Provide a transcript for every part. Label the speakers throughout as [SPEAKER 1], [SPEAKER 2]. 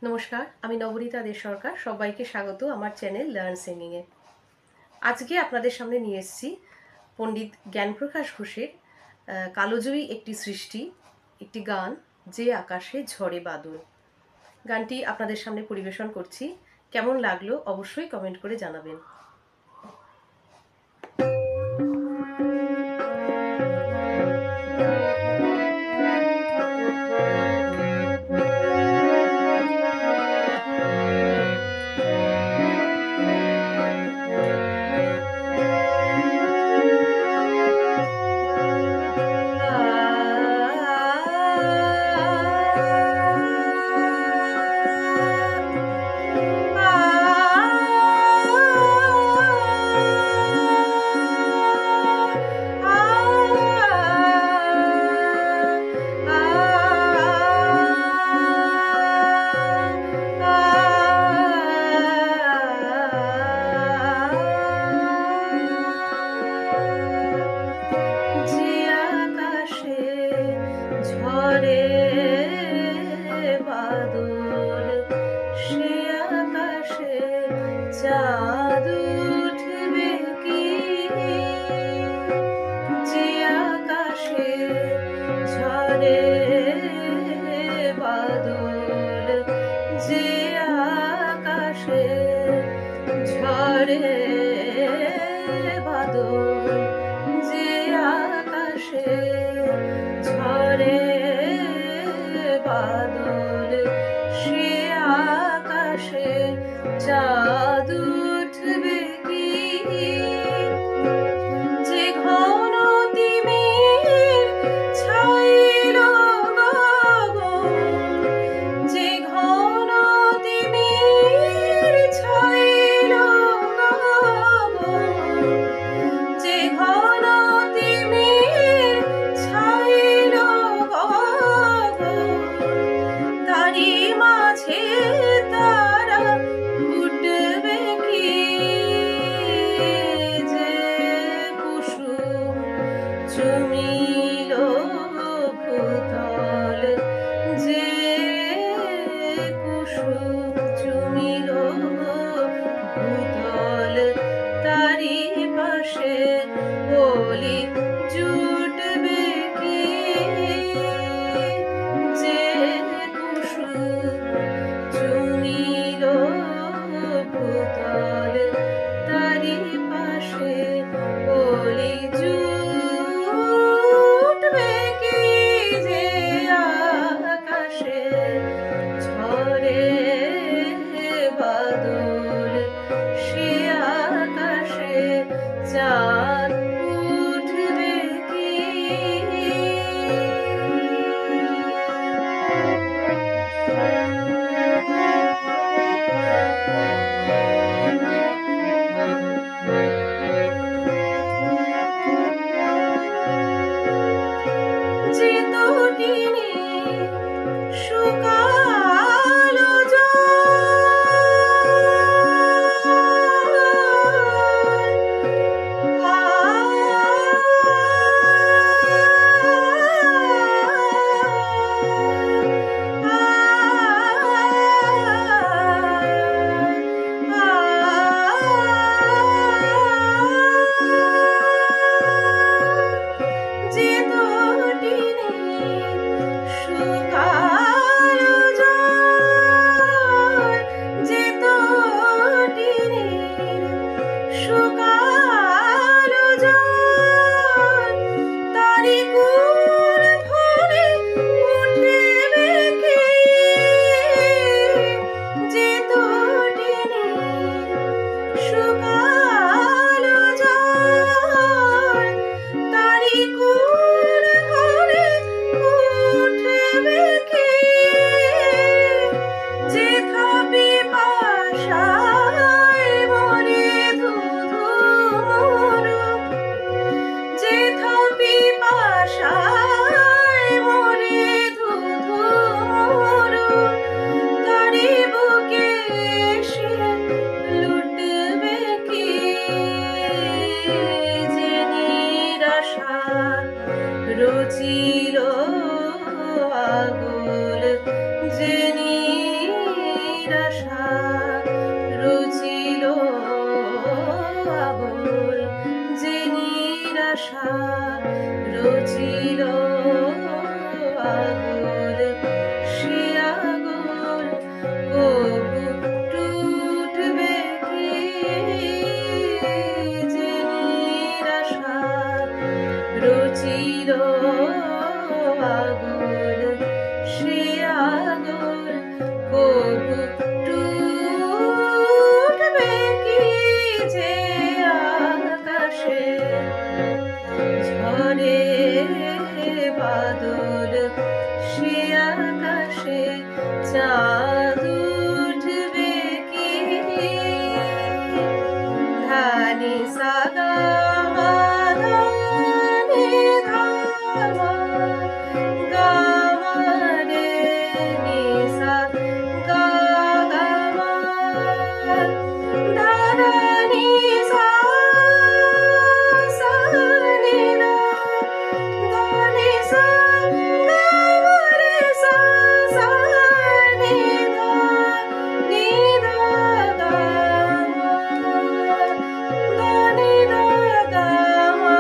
[SPEAKER 1] নমস্কার, আমি নবনীতা দে সরকার। সবাইকে স্বাগত আমার চ্যানেল লার্ন সিঙ্গিংয়ে। আজকে আপনাদের সামনে নিয়ে এসেছি পণ্ডিত জ্ঞানপ্রকাশ ঘোষের কালোজয়ী একটি সৃষ্টি, একটি গান, যে আকাশে ঝড়ে বাদল। গানটি আপনাদের সামনে পরিবেশন করছি। কেমন লাগলো অবশ্যই কমেন্ট করে জানাবেন। যে আকাশে ঝরে বাদল, সে আকাশে চাঁদ উঠবে কি? যে আকাশে ঝরে বাদল, যে আকাশে ঝরে বাদল, যে আকাশে ঝরে বাদল, কবু টুটবে কি যে আকাশে ঝরে বাদল, সে আকাশে চাঁদ উঠবে কি? ধানি সাগা ধানি ধামা গামা রে নিসা গা গামা ধারা নিসা সা নি না ধা নি সা গামা রে সা সা নি ধা গামা ধা নি ধা গামা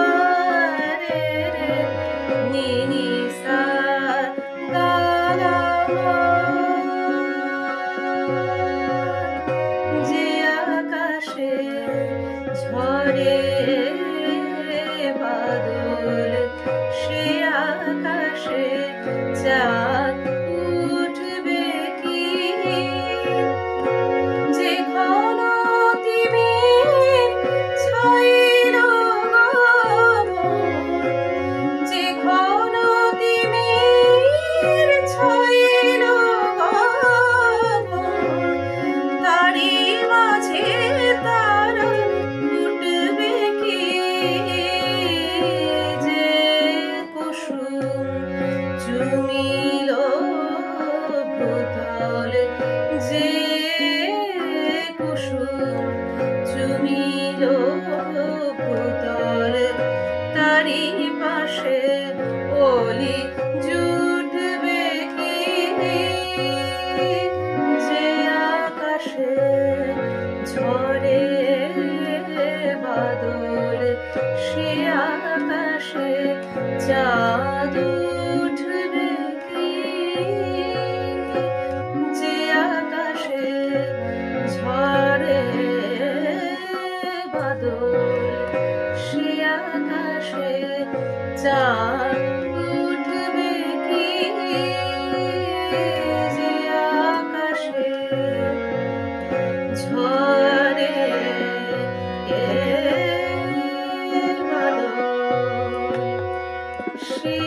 [SPEAKER 1] রে রে নি নি সা গা গামা। যে আকাশে ঝরে বাদল, সে আকাশে চাঁদ উঠবে কি? যে ঘন তিমির ছাইল গগন, যে ঘন তিমির ছাইল গগন, তারি মাঝে তারা ফুটবে কি? যে কুসুম চুমিল ভূতল, যে কুসুম চুমিল ভূতল, তারি পাশে অলি জুটবে কি? যে আকাশে ঝরে বাদল, সে আকাশে চাঁদ উঠবে কি? যে আকাশে ঝরে বাদল, সে আকাশে চাঁদ উঠবে কি? যে আকাশে ঝরে বাদল, সে